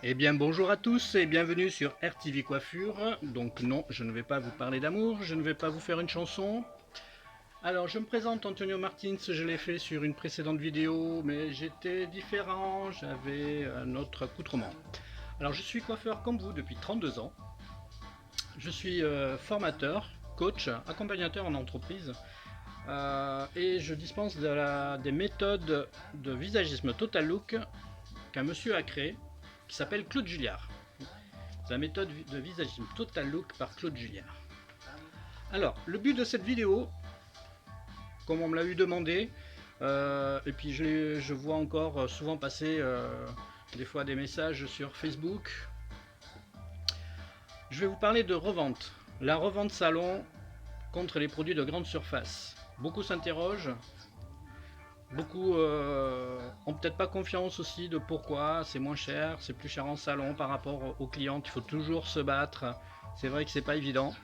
Eh bien bonjour à tous et bienvenue sur RTV Coiffure. Donc non, je ne vais pas vous parler d'amour, je ne vais pas vous faire une chanson. Alors je me présente Antonio Martins, je l'ai fait sur une précédente vidéo, mais j'étais différent, j'avais un autre accoutrement. Alors je suis coiffeur comme vous depuis 32 ans. Je suis formateur, coach, accompagnateur en entreprise et je dispense des méthodes de visagisme Total Look qu'un monsieur a créé qui s'appelle Claude Julliard. C'est la méthode de visagisme Total Look par Claude Julliard. Alors, le but de cette vidéo, comme on me l'a eu demandé, et puis je vois encore souvent passer des fois des messages sur Facebook, je vais vous parler de revente. La revente salon contre les produits de grande surface. Beaucoup s'interrogent, beaucoup ont peut-être pas confiance aussi de pourquoi c'est moins cher, c'est plus cher en salon par rapport aux clientes, il faut toujours se battre. C'est vrai que c'est pas évident.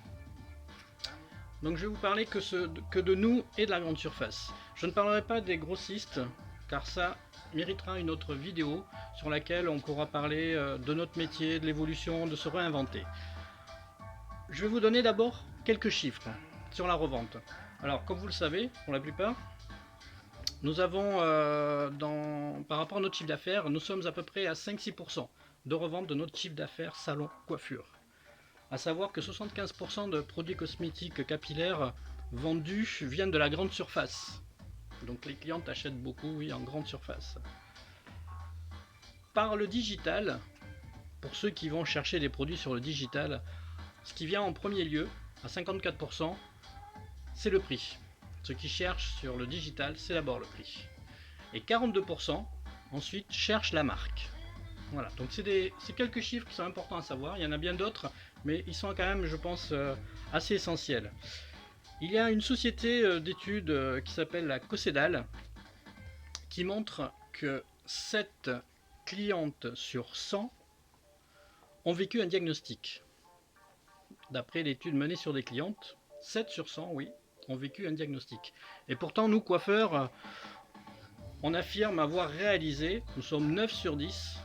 Donc je vais vous parler que de nous et de la grande surface. Je ne parlerai pas des grossistes, car ça méritera une autre vidéo sur laquelle on pourra parler de notre métier, de l'évolution, de se réinventer. Je vais vous donner d'abord quelques chiffres sur la revente. Alors comme vous le savez, pour la plupart, nous avons, par rapport à notre chiffre d'affaires, nous sommes à peu près à 5-6% de revente de notre chiffre d'affaires salon coiffure. A savoir que 75% de produits cosmétiques capillaires vendus viennent de la grande surface. Donc les clientes achètent beaucoup, oui, en grande surface. Par le digital, pour ceux qui vont chercher des produits sur le digital, ce qui vient en premier lieu, à 54%, c'est le prix. Ceux qui cherchent sur le digital, c'est d'abord le prix. Et 42% ensuite cherchent la marque. Voilà, donc c'est quelques chiffres qui sont importants à savoir. Il y en a bien d'autres, mais ils sont quand même, je pense, assez essentiels. Il y a une société d'études qui s'appelle la Cossedal qui montre que 7 clientes sur 100 ont vécu un diagnostic. D'après l'étude menée sur des clientes, 7 sur 100, oui, ont vécu un diagnostic. Et pourtant, nous, coiffeurs, on affirme avoir réalisé, nous sommes 9 sur 10,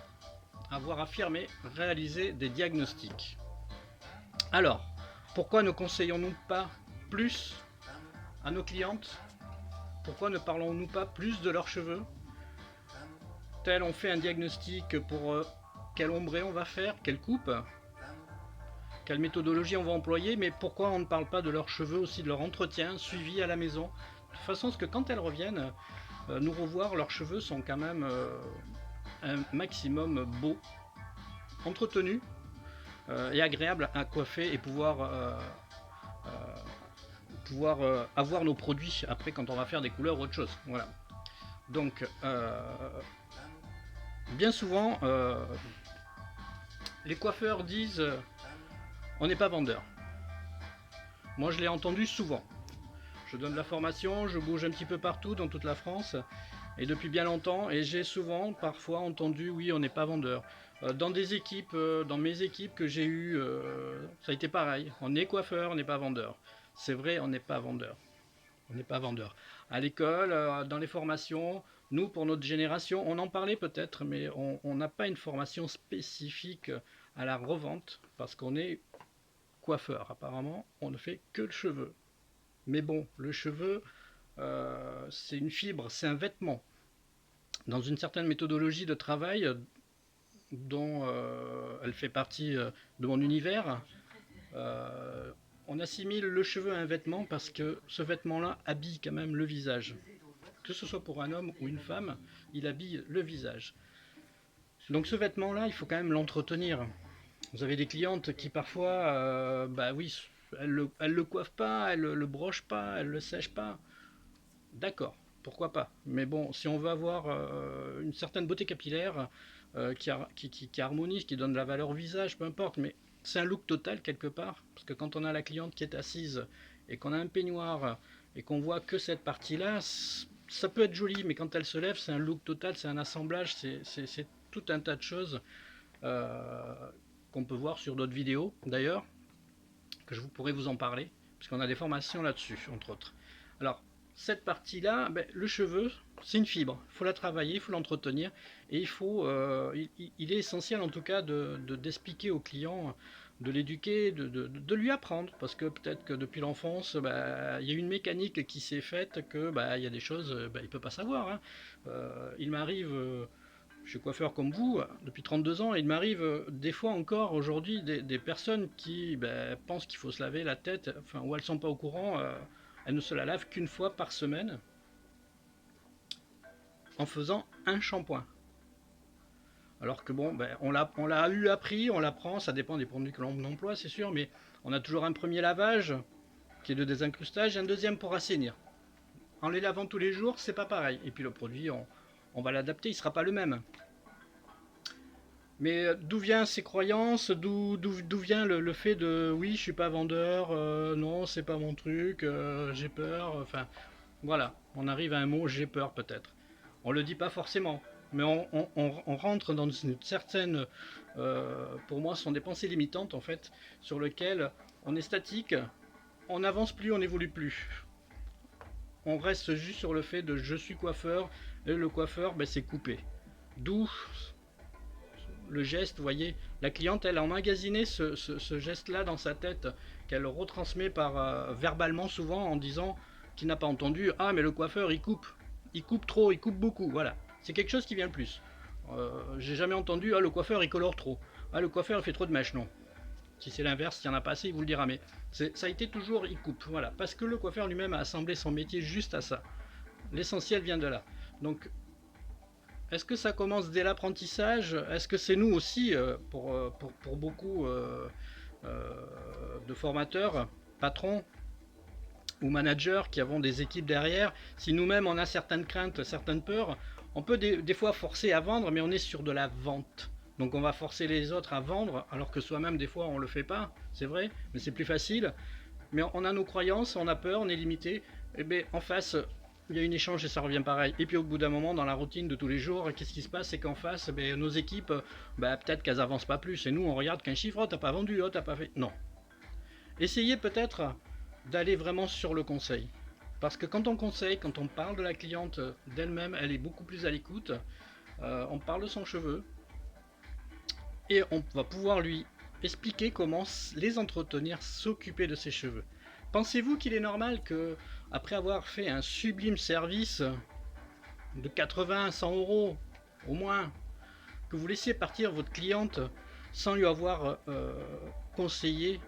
avoir affirmé réaliser des diagnostics. Alors, pourquoi ne conseillons-nous pas plus à nos clientes? Pourquoi ne parlons-nous pas plus de leurs cheveux? Tel on fait un diagnostic pour quel ombré on va faire, quelle coupe, quelle méthodologie on va employer, mais pourquoi on ne parle pas de leurs cheveux aussi, de leur entretien, suivi à la maison? De toute façon, que quand elles reviennent nous revoir, leurs cheveux sont quand même un maximum beaux, entretenus et agréables à coiffer et pouvoir avoir nos produits après quand on va faire des couleurs ou autre chose. Voilà. Donc, bien souvent, les coiffeurs disent on n'est pas vendeur. Moi, je l'ai entendu souvent. Je donne de la formation, je bouge un petit peu partout dans toute la France et depuis bien longtemps, et j'ai souvent, parfois entendu oui, on n'est pas vendeur. Dans des équipes, dans mes équipes que j'ai eues, ça a été pareil. On est coiffeur, on n'est pas vendeur. C'est vrai, on n'est pas vendeur. On n'est pas vendeur. À l'école, dans les formations, nous, pour notre génération, on en parlait peut-être, mais on n'a pas une formation spécifique à la revente parce qu'on est coiffeur. Apparemment, on ne fait que le cheveu. Mais bon, le cheveu, c'est une fibre, c'est un vêtement. Dans une certaine méthodologie de travail dont elle fait partie de mon univers, on assimile le cheveu à un vêtement parce que ce vêtement-là habille quand même le visage. Que ce soit pour un homme ou une femme, il habille le visage. Donc ce vêtement-là, il faut quand même l'entretenir. Vous avez des clientes qui parfois, bah oui, elles le coiffent pas, elles le brochent pas, elles le sèchent pas. D'accord, pourquoi pas. Mais bon, si on veut avoir une certaine beauté capillaire qui harmonise, qui donne de la valeur au visage, peu importe, mais c'est un look total quelque part. Parce que quand on a la cliente qui est assise et qu'on a un peignoir et qu'on voit que cette partie-là, ça peut être joli, mais quand elle se lève, c'est un look total, c'est un assemblage, c'est tout un tas de choses euh, qu'on peut voir sur d'autres vidéos d'ailleurs, que je pourrais vous en parler, puisqu'on a des formations là-dessus, entre autres. Alors, cette partie-là, ben, le cheveu, C'est une fibre, il faut la travailler, il faut l'entretenir, et il est essentiel en tout cas d'expliquer au client, de l'éduquer, de lui apprendre, parce que peut-être que depuis l'enfance, bah, il y a une mécanique qui s'est faite que bah, il y a des choses, bah, il ne peut pas savoir. Hein. Il m'arrive, je suis coiffeur comme vous, depuis 32 ans, il m'arrive des fois encore aujourd'hui des personnes qui bah, pensent qu'il faut se laver la tête, enfin, ou elles ne sont pas au courant, elles ne se la lavent qu'une fois par semaine en faisant un shampoing. Alors que bon, ben, on l'a eu appris, on l'apprend, ça dépend des produits que l'on emploie, c'est sûr, mais on a toujours un premier lavage qui est de désincrustage et un deuxième pour assainir. En les lavant tous les jours, c'est pas pareil. Et puis le produit, on va l'adapter, il sera pas le même. Mais d'où viennent ces croyances, d'où vient le fait de oui, je suis pas vendeur, non, c'est pas mon truc, j'ai peur, enfin voilà, on arrive à un mot j'ai peur peut-être. On le dit pas forcément, mais on rentre dans une certaine, pour moi, ce sont des pensées limitantes en fait, sur lesquelles on est statique, on n'avance plus, on n'évolue plus. On reste juste sur le fait de je suis coiffeur, et le coiffeur, ben, c'est coupé. D'où le geste, vous voyez, la cliente, elle a emmagasiné ce geste-là dans sa tête, qu'elle retransmet verbalement souvent en disant qu'il n'a pas entendu « Ah, mais le coiffeur, il coupe trop, il coupe beaucoup », voilà. C'est quelque chose qui vient le plus. J'ai jamais entendu « Ah, le coiffeur, il colore trop »,« Ah, le coiffeur, il fait trop de mèches », non. Si c'est l'inverse, s'il n'y en a pas assez, il vous le dira, mais ça a été toujours « il coupe », voilà. Parce que le coiffeur lui-même a assemblé son métier juste à ça. L'essentiel vient de là. Donc, est-ce que ça commence dès l'apprentissage? Est-ce que c'est nous aussi, pour beaucoup de formateurs, patrons ou managers qui avons des équipes derrière, si nous-mêmes on a certaines craintes, certaines peurs, on peut des fois forcer à vendre, mais on est sur de la vente. Donc on va forcer les autres à vendre, alors que soi-même des fois on ne le fait pas, c'est vrai, mais c'est plus facile. Mais on a nos croyances, on a peur, on est limité, et bien en face, il y a une échange et ça revient pareil. Et puis au bout d'un moment, dans la routine de tous les jours, qu'est-ce qui se passe? C'est qu'en face, ben, nos équipes, ben, peut-être qu'elles avancent pas plus. Et nous, on regarde qu'un chiffre, oh, t'as pas vendu, oh, t'as pas fait. Non. Essayez peut-être d'aller vraiment sur le conseil. Parce que quand on conseille, quand on parle de la cliente d'elle-même, elle est beaucoup plus à l'écoute. On parle de son cheveu. Et on va pouvoir lui expliquer comment les entretenir, s'occuper de ses cheveux. Pensez-vous qu'il est normal que, après avoir fait un sublime service de 80 à 100 euros au moins, que vous laissiez partir votre cliente sans lui avoir conseillé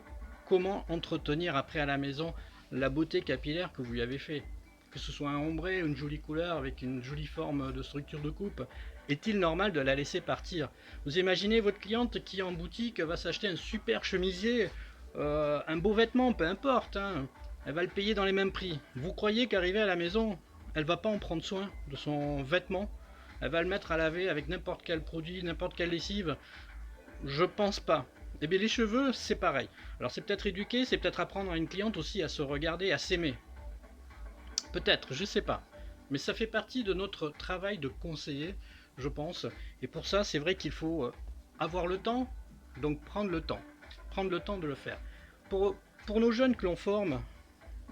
comment entretenir après à la maison la beauté capillaire que vous lui avez fait? Que ce soit un ombré, une jolie couleur avec une jolie forme de structure de coupe, est-il normal de la laisser partir? Vous imaginez votre cliente qui en boutique va s'acheter un super chemisier, un beau vêtement, peu importe, hein, elle va le payer dans les mêmes prix. Vous croyez qu'arrivée à la maison, elle va pas en prendre soin de son vêtement? Elle va le mettre à laver avec n'importe quel produit, n'importe quelle lessive? Je pense pas. Et bien les cheveux, c'est pareil. Alors c'est peut-être éduquer, c'est peut-être apprendre à une cliente aussi à se regarder, à s'aimer. Peut-être, je sais pas. Mais ça fait partie de notre travail de conseiller, je pense. Et pour ça, c'est vrai qu'il faut avoir le temps, donc prendre le temps. Prendre le temps de le faire. Pour nos jeunes que l'on forme,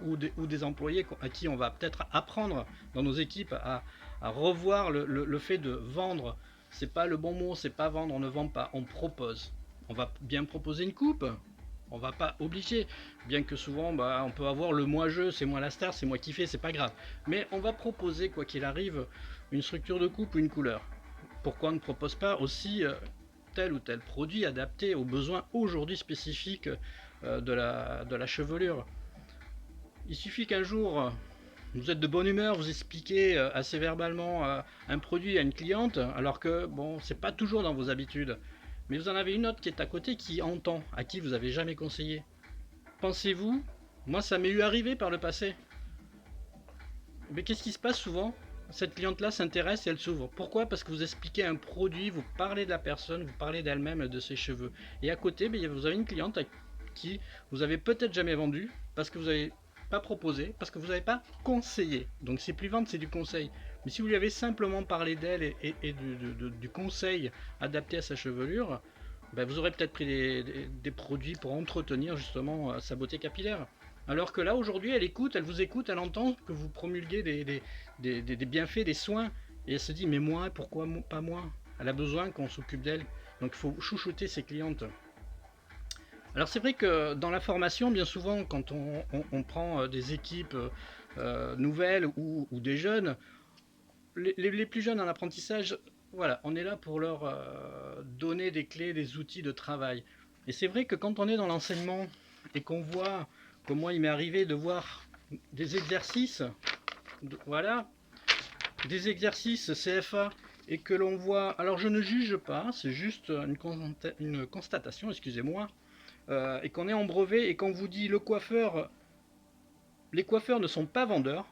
ou des employés à qui on va peut-être apprendre dans nos équipes à revoir le fait de vendre, c'est pas le bon mot, c'est pas vendre, on ne vend pas, on propose. On va bien proposer une coupe, on va pas obliger, bien que souvent bah, on peut avoir le moi-je, c'est moi la star, c'est moi qui fais, c'est pas grave. Mais on va proposer, quoi qu'il arrive, une structure de coupe ou une couleur. Pourquoi on ne propose pas aussi tel ou tel produit adapté aux besoins aujourd'hui spécifiques de la chevelure? Il suffit qu'un jour vous êtes de bonne humeur, vous expliquez assez verbalement un produit à une cliente, alors que bon, c'est pas toujours dans vos habitudes. Mais vous en avez une autre qui est à côté qui entend, à qui vous avez jamais conseillé. Pensez-vous, moi ça m'est eu arrivé par le passé. Mais qu'est-ce qui se passe souvent? Cette cliente-là s'intéresse et elle s'ouvre. Pourquoi? Parce que vous expliquez un produit, vous parlez de la personne, vous parlez d'elle-même, de ses cheveux. Et à côté, vous avez une cliente à qui vous avez peut-être jamais vendu, parce que vous avez pas proposé, parce que vous n'avez pas conseillé. Donc c'est plus vendre, c'est du conseil. Mais si vous lui avez simplement parlé d'elle et du conseil adapté à sa chevelure, ben vous aurez peut-être pris des produits pour entretenir justement sa beauté capillaire. Alors que là, aujourd'hui, elle écoute, elle vous écoute, elle entend que vous promulguez des bienfaits, des soins. Et elle se dit, mais moi, pourquoi pas moi? Elle a besoin qu'on s'occupe d'elle. Donc il faut chouchouter ses clientes. Alors c'est vrai que dans la formation, bien souvent, quand on prend des équipes nouvelles ou des jeunes, les plus jeunes en apprentissage, voilà, on est là pour leur donner des clés, des outils de travail. Et c'est vrai que quand on est dans l'enseignement et qu'on voit, comme moi il m'est arrivé de voir des exercices, voilà, des exercices CFA, et que l'on voit, alors je ne juge pas, c'est juste une constatation, excusez-moi, et qu'on est en brevet et qu'on vous dit le coiffeur, les coiffeurs ne sont pas vendeurs.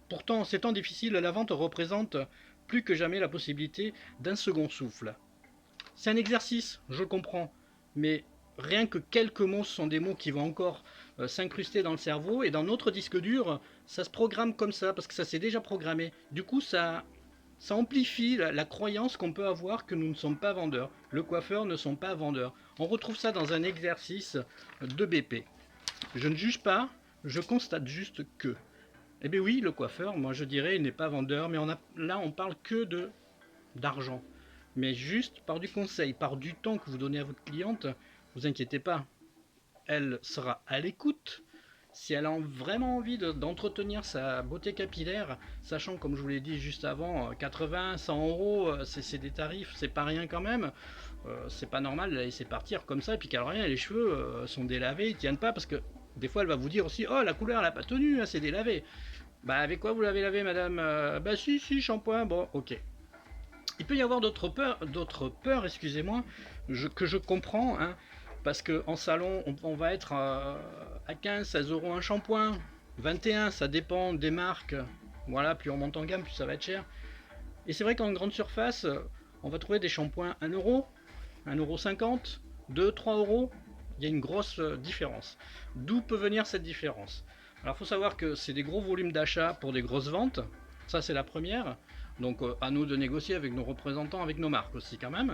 Pourtant, en ces temps difficiles, la vente représente plus que jamais la possibilité d'un second souffle. C'est un exercice, je le comprends, mais rien que quelques mots sont des mots qui vont encore s'incruster dans le cerveau, et dans notre disque dur, ça se programme comme ça, parce que ça s'est déjà programmé. Du coup, ça amplifie la croyance qu'on peut avoir que nous ne sommes pas vendeurs. Le coiffeur ne sont pas vendeurs. On retrouve ça dans un exercice de BP. Je ne juge pas, je constate juste que. Eh bien oui, le coiffeur, moi je dirais, il n'est pas vendeur, mais là on parle que d'argent. Mais juste par du conseil, par du temps que vous donnez à votre cliente, vous inquiétez pas, elle sera à l'écoute. Si elle a vraiment envie d'entretenir sa beauté capillaire, sachant, comme je vous l'ai dit juste avant, 80, 100 euros, c'est des tarifs, c'est pas rien quand même. C'est pas normal de la laisser partir comme ça, et puis qu'elle rien, les cheveux sont délavés, ils tiennent pas, parce que des fois elle va vous dire aussi, oh la couleur elle a pas tenu, hein, c'est délavé. Bah avec quoi vous l'avez lavé, madame? Bah si, shampoing, bon, ok. Il peut y avoir d'autres peurs, excusez-moi, que je comprends, hein, parce qu'en salon, on va être à 15, 16 euros un shampoing, 21, ça dépend des marques. Voilà, plus on monte en gamme, plus ça va être cher. Et c'est vrai qu'en grande surface, on va trouver des shampoings 1 euro, 1,50 €, 2, 3 euros. Il y a une grosse différence. D'où peut venir cette différence? Alors il faut savoir que c'est des gros volumes d'achat pour des grosses ventes. Ça c'est la première. Donc à nous de négocier avec nos représentants, avec nos marques aussi quand même.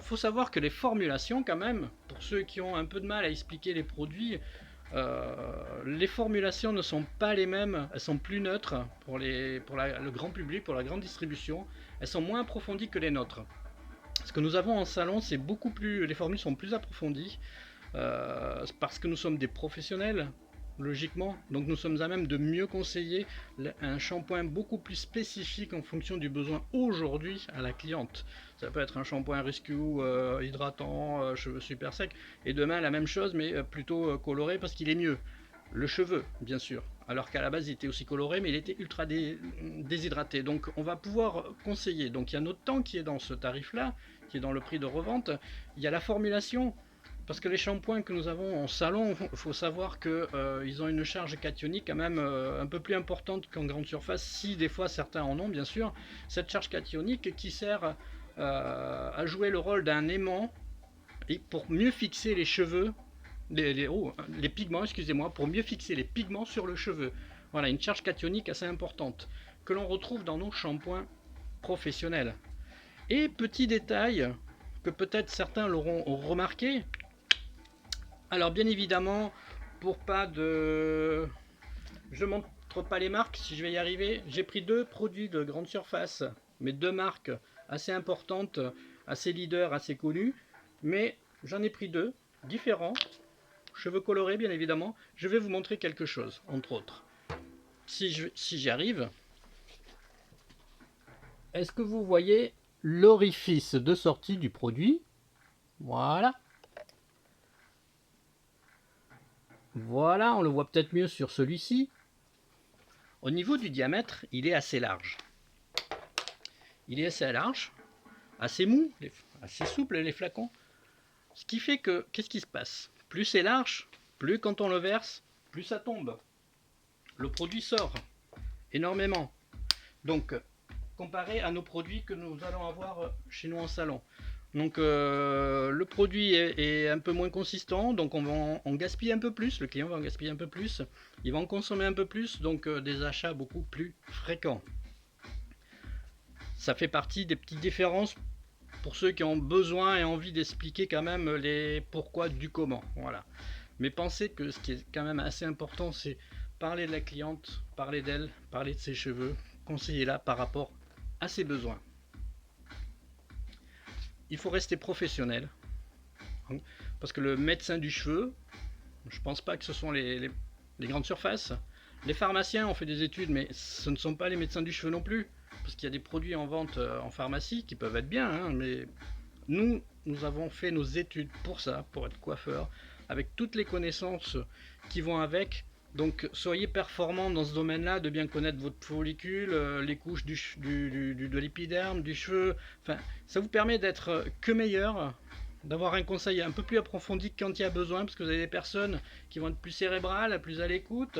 Faut savoir que les formulations quand même, pour ceux qui ont un peu de mal à expliquer les produits, les formulations ne sont pas les mêmes, elles sont plus neutres pour le grand public, pour la grande distribution, elles sont moins approfondies que les nôtres. Ce que nous avons en salon, c'est beaucoup plus, les formules sont plus approfondies, parce que nous sommes des professionnels, logiquement, donc nous sommes à même de mieux conseiller un shampoing beaucoup plus spécifique en fonction du besoin aujourd'hui à la cliente. Ça peut être un shampoing rescue, hydratant, cheveux super secs, et demain la même chose mais plutôt coloré parce qu'il est mieux. Le cheveu, bien sûr, alors qu'à la base il était aussi coloré mais il était ultra déshydraté, donc on va pouvoir conseiller. Donc il y a notre temps qui est dans ce tarif là, qui est dans le prix de revente. Il y a la formulation, parce que les shampoings que nous avons en salon, il faut savoir qu'ils ont une charge cationique quand même un peu plus importante qu'en grande surface, si des fois certains en ont bien sûr. Cette charge cationique qui sert à jouer le rôle d'un aimant, et pour mieux fixer les cheveux, les pigments, excusez-moi, pour mieux fixer les pigments sur le cheveu. Voilà, une charge cationique assez importante, que l'on retrouve dans nos shampoings professionnels. Et petit détail, que peut-être certains l'auront remarqué, alors bien évidemment, pour pas de... Je montre pas les marques, si je vais y arriver, j'ai pris deux produits de grande surface, mais deux marques assez importantes, assez leaders, assez connues, mais j'en ai pris deux, différents, cheveux colorés bien évidemment. Je vais vous montrer quelque chose, entre autres. Si j'y arrive, est-ce que vous voyez l'orifice de sortie du produit? Voilà. Voilà, on le voit peut-être mieux sur celui-ci. Au niveau du diamètre, il est assez large. Il est assez large, assez mou, assez souple les flacons. Ce qui fait que, qu'est-ce qui se passe? Plus c'est large, plus quand on le verse, plus ça tombe. Le produit sort énormément. Donc, comparé à nos produits que nous allons avoir chez nous en salon. Donc le produit est un peu moins consistant, donc on va en gaspiller un peu plus, le client va en gaspiller un peu plus, il va en consommer un peu plus, donc des achats beaucoup plus fréquents. Ça fait partie des petites différences pour ceux qui ont besoin et envie d'expliquer quand même les pourquoi du comment. Voilà. Mais pensez que ce qui est quand même assez important, c'est parler de la cliente, parler d'elle, parler de ses cheveux, conseiller-la par rapport à ses besoins. Il faut rester professionnel, hein, parce que le médecin du cheveu, je pense pas que ce sont les grandes surfaces. Les pharmaciens ont fait des études, mais ce ne sont pas les médecins du cheveu non plus, parce qu'il y a des produits en vente en pharmacie qui peuvent être bien, hein, mais nous avons fait nos études pour ça, pour être coiffeur, avec toutes les connaissances qui vont avec. Donc soyez performant dans ce domaine-là, de bien connaître votre follicule, les couches de l'épiderme, du cheveu. Enfin, ça vous permet d'être que meilleur, d'avoir un conseil un peu plus approfondi quand il y a besoin, parce que vous avez des personnes qui vont être plus cérébrales, plus à l'écoute,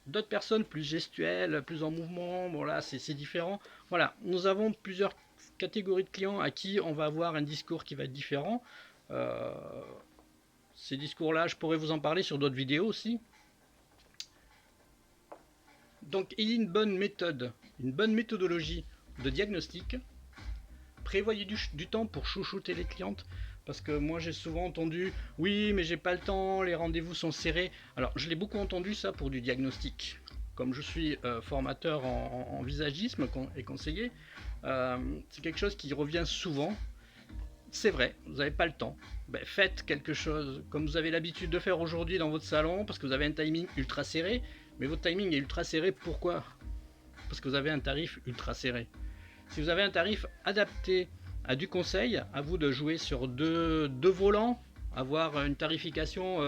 d'autres personnes plus gestuelles, plus en mouvement. Bon là, c'est différent. Voilà, nous avons plusieurs catégories de clients à qui on va avoir un discours qui va être différent. Euh, Ces discours-là, je pourrais vous en parler sur d'autres vidéos aussi. Donc il y a une bonne méthode, une bonne méthodologie de diagnostic. Prévoyez du temps pour chouchouter les clientes. Parce que moi j'ai souvent entendu, oui mais j'ai pas le temps, les rendez-vous sont serrés. Alors je l'ai beaucoup entendu ça pour du diagnostic. Comme je suis formateur en visagisme et conseiller, c'est quelque chose qui revient souvent. C'est vrai, vous n'avez pas le temps. Ben, faites quelque chose comme vous avez l'habitude de faire aujourd'hui dans votre salon, parce que vous avez un timing ultra serré. Mais votre timing est ultra serré, pourquoi? Parce que vous avez un tarif ultra serré. Si vous avez un tarif adapté à du conseil, à vous de jouer sur deux volants, avoir une tarification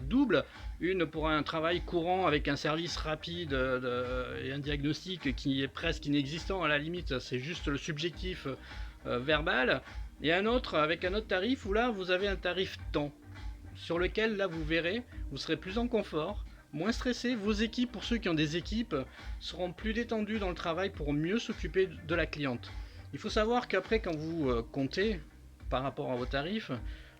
double, une pour un travail courant avec un service rapide et un diagnostic qui est presque inexistant à la limite, c'est juste le subjectif verbal, et un autre avec un autre tarif où là vous avez un tarif temps sur lequel là vous verrez, vous serez plus en confort, moins stressé, vos équipes, pour ceux qui ont des équipes, seront plus détendues dans le travail pour mieux s'occuper de la cliente. Il faut savoir qu'après quand vous comptez par rapport à vos tarifs,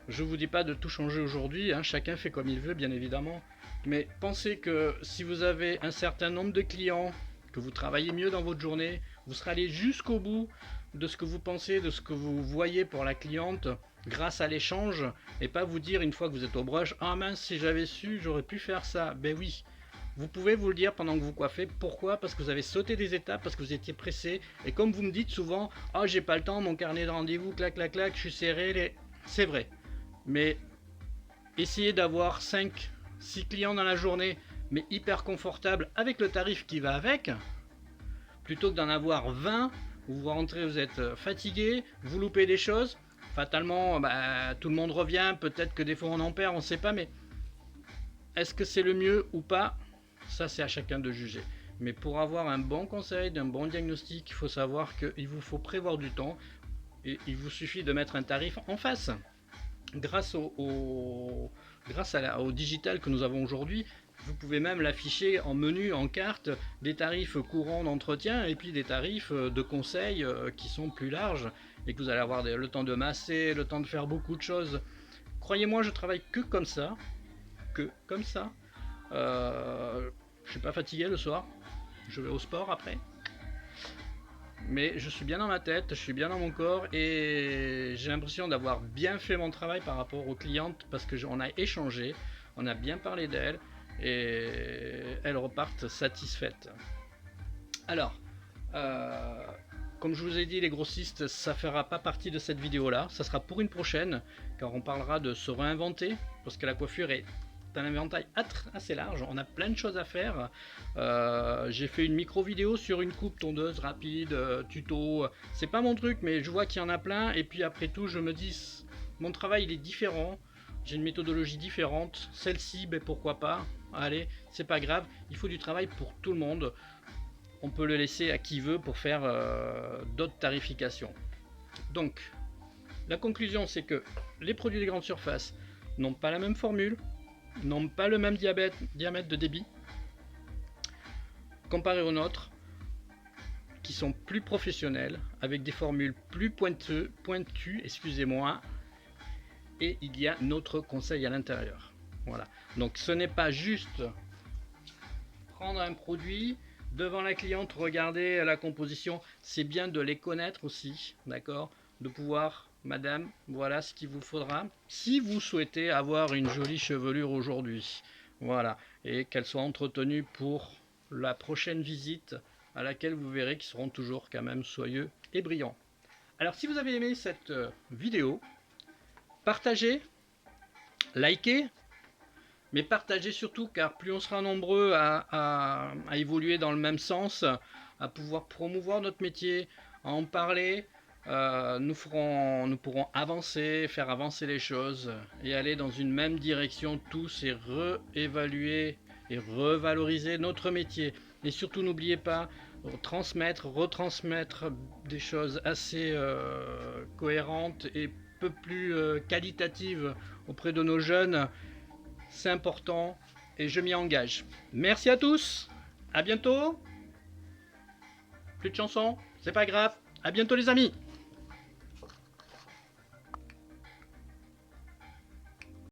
je ne vous dis pas de tout changer aujourd'hui, hein, chacun fait comme il veut bien évidemment, mais pensez que si vous avez un certain nombre de clients, que vous travaillez mieux dans votre journée, vous serez allé jusqu'au bout de ce que vous pensez, de ce que vous voyez pour la cliente, grâce à l'échange, et pas vous dire une fois que vous êtes au brush, ah mince, si j'avais su, j'aurais pu faire ça. Ben oui, vous pouvez vous le dire pendant que vous coiffez. Pourquoi? Parce que vous avez sauté des étapes, parce que vous étiez pressé, et comme vous me dites souvent, ah oh, j'ai pas le temps, mon carnet de rendez-vous, clac clac clac, je suis serré, c'est vrai. Mais essayez d'avoir 5-6 clients dans la journée, mais hyper confortable avec le tarif qui va avec, plutôt que d'en avoir 20 où vous rentrez, vous êtes fatigué, vous loupez des choses, fatalement bah, tout le monde revient, peut-être que des fois on en perd, on ne sait pas, mais est-ce que c'est le mieux ou pas? Ça c'est à chacun de juger. Mais pour avoir un bon conseil, un bon diagnostic, il faut savoir qu'il vous faut prévoir du temps et il vous suffit de mettre un tarif en face. Grâce au digital que nous avons aujourd'hui, vous pouvez même l'afficher en menu, en carte, des tarifs courants d'entretien et puis des tarifs de conseil qui sont plus larges et que vous allez avoir le temps de masser, le temps de faire beaucoup de choses. Croyez-moi, je travaille que comme ça. Que comme ça. Je suis pas fatigué le soir. Je vais au sport après. Mais je suis bien dans ma tête, je suis bien dans mon corps et j'ai l'impression d'avoir bien fait mon travail par rapport aux clientes parce qu'on a échangé, on a bien parlé d'elles et elles repartent satisfaites. Alors, comme je vous ai dit, les grossistes, ça ne fera pas partie de cette vidéo-là, ça sera pour une prochaine, car on parlera de se réinventer, parce que la coiffure est un éventail assez large, on a plein de choses à faire. J'ai fait une micro vidéo sur une coupe tondeuse rapide, tuto, c'est pas mon truc mais je vois qu'il y en a plein et puis après tout je me dis mon travail il est différent, j'ai une méthodologie différente, celle-ci ben pourquoi pas, allez c'est pas grave, il faut du travail pour tout le monde, on peut le laisser à qui veut pour faire d'autres tarifications. Donc la conclusion c'est que les produits des grandes surfaces n'ont pas la même formule, n'ont pas le même diamètre de débit comparé aux nôtres qui sont plus professionnels avec des formules plus pointues, excusez-moi, et il y a notre conseil à l'intérieur. Voilà, donc ce n'est pas juste prendre un produit devant la cliente, regarder la composition, c'est bien de les connaître aussi, d'accord, de pouvoir madame, voilà ce qu'il vous faudra si vous souhaitez avoir une jolie chevelure aujourd'hui. Voilà, et qu'elle soit entretenue pour la prochaine visite à laquelle vous verrez qu'ils seront toujours quand même soyeux et brillants. Alors si vous avez aimé cette vidéo, partagez, likez, mais partagez surtout, car plus on sera nombreux à évoluer dans le même sens, à pouvoir promouvoir notre métier, à en parler, nous pourrons avancer, faire avancer les choses et aller dans une même direction tous et réévaluer et revaloriser notre métier. Et surtout n'oubliez pas, retransmettre des choses assez cohérentes et peu plus qualitatives auprès de nos jeunes. C'est important et je m'y engage. Merci à tous, à bientôt. Plus de chansons, c'est pas grave. À bientôt les amis.